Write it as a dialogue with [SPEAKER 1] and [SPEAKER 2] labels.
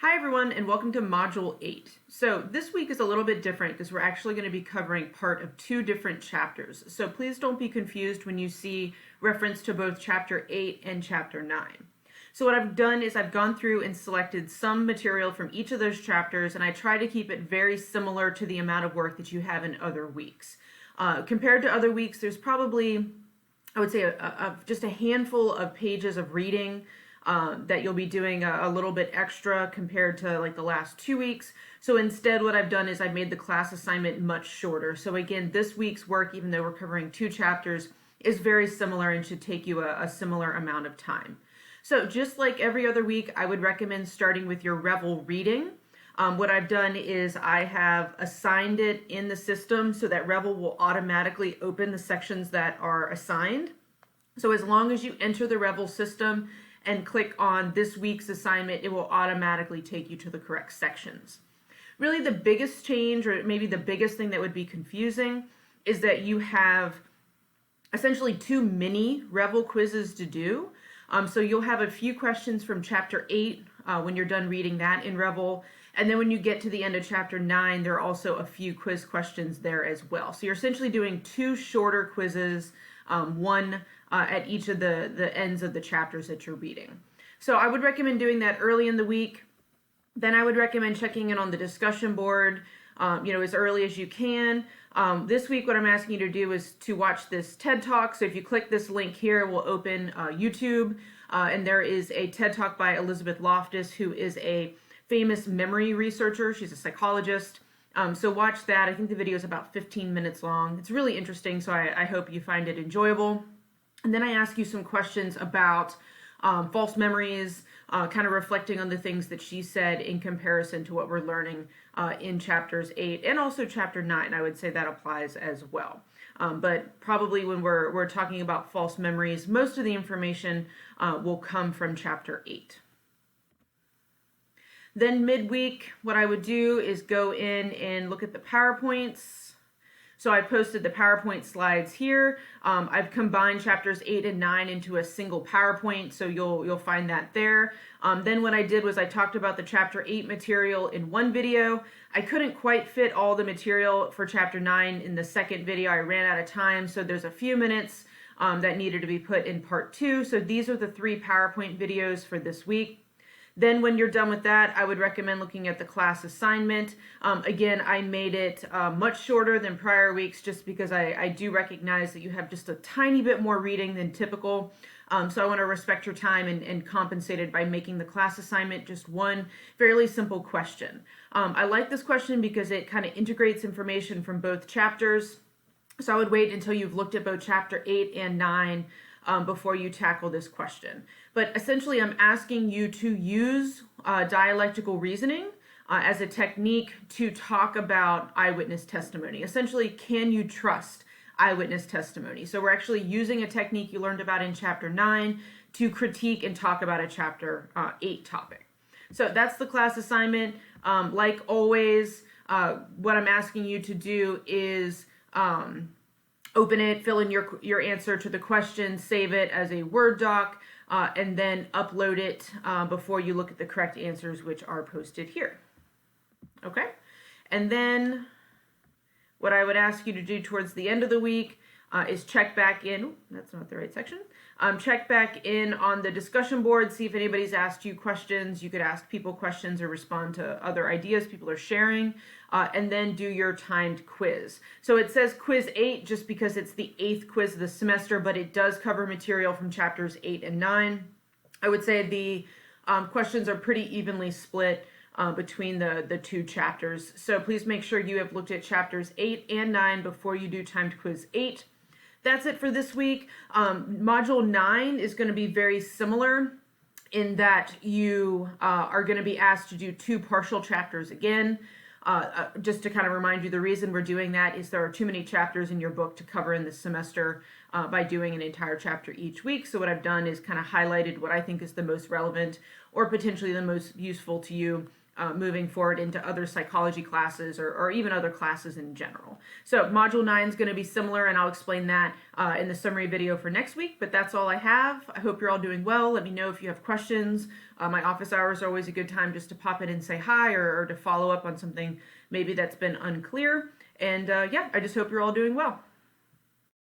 [SPEAKER 1] Hi everyone and welcome to Module 8. So this week is a little bit different because we're actually going to be covering part of two different chapters. So please don't be confused when you see reference to both Chapter 8 and Chapter 9. So what I've done is I've gone through and selected some material from each of those chapters, and I try to keep it very similar to the amount of work that you have in other weeks. Compared to other weeks, there's probably, I would say, just a handful of pages of reading that you'll be doing a little bit extra compared to like the last 2 weeks. So instead what I've done is I've made the class assignment much shorter. So again, this week's work, even though we're covering two chapters, is very similar and should take you a similar amount of time. So just like every other week, I would recommend starting with your Revel reading. What I've done is I have assigned it in the system so that Revel will automatically open the sections that are assigned. So as long as you enter the Revel system and click on this week's assignment, it will automatically take you to the correct sections. Really the biggest change, or maybe the biggest thing that would be confusing, is that you have essentially two mini Revel quizzes to do. So you'll have a few questions from Chapter 8 when you're done reading that in Revel. And then when you get to the end of Chapter 9, there are also a few quiz questions there as well. So you're essentially doing two shorter quizzes, one at each of the ends of the chapters that you're reading. So I would recommend doing that early in the week. Then I would recommend checking in on the discussion board, as early as you can. This week, what I'm asking you to do is to watch this TED Talk. So if you click this link here, it will open YouTube. And there is a TED Talk by Elizabeth Loftus, who is a famous memory researcher. She's a psychologist. So watch that. I think the video is about 15 minutes long. It's really interesting, so I hope you find it enjoyable. And then I ask you some questions about false memories, kind of reflecting on the things that she said in comparison to what we're learning in Chapters 8 and also Chapter 9. I would say that applies as well. But probably when we're talking about false memories, most of the information will come from Chapter 8. Then midweek, what I would do is go in and look at the PowerPoints. So I posted the PowerPoint slides here. I've combined Chapters 8 and 9 into a single PowerPoint, so you'll find that there. Then what I did was I talked about the Chapter 8 material in one video. I couldn't quite fit all the material for Chapter 9 in the second video. I ran out of time, so there's a few minutes that needed to be put in part 2. So these are the 3 PowerPoint videos for this week. Then when you're done with that, I would recommend looking at the class assignment. Again, I made it much shorter than prior weeks just because I do recognize that you have just a tiny bit more reading than typical. So I want to respect your time and compensate it by making the class assignment just one fairly simple question. I like this question because it kind of integrates information from both chapters. So I would wait until you've looked at both Chapter 8 and 9 before you tackle this question. But essentially, I'm asking you to use dialectical reasoning as a technique to talk about eyewitness testimony. Essentially, can you trust eyewitness testimony? So we're actually using a technique you learned about in Chapter 9 to critique and talk about a Chapter 8 topic. So that's the class assignment. Like always, what I'm asking you to do is open it, fill in your answer to the question, save it as a Word doc, and then upload it before you look at the correct answers, which are posted here. Okay? And then what I would ask you to do towards the end of the week is check back in. That's not the right section. Check back in on the discussion board, see if anybody's asked you questions. You could ask people questions or respond to other ideas people are sharing, and then do your timed quiz. So it says quiz 8 just because it's the 8th quiz of the semester, but it does cover material from Chapters 8 and 9. I would say the questions are pretty evenly split between the two chapters. So please make sure you have looked at Chapters 8 and 9 before you do timed quiz 8. That's it for this week. Module 9 is going to be very similar in that you are going to be asked to do 2 partial chapters again. Just to kind of remind you, the reason we're doing that is there are too many chapters in your book to cover in this semester by doing an entire chapter each week. So what I've done is kind of highlighted what I think is the most relevant or potentially the most useful to you moving forward into other psychology classes or even other classes in general. So Module 9 is going to be similar, and I'll explain that in the summary video for next week, but that's all I have. I hope you're all doing well. Let me know if you have questions. My office hours are always a good time just to pop in and say hi or to follow up on something maybe that's been unclear. And yeah, I just hope you're all doing well.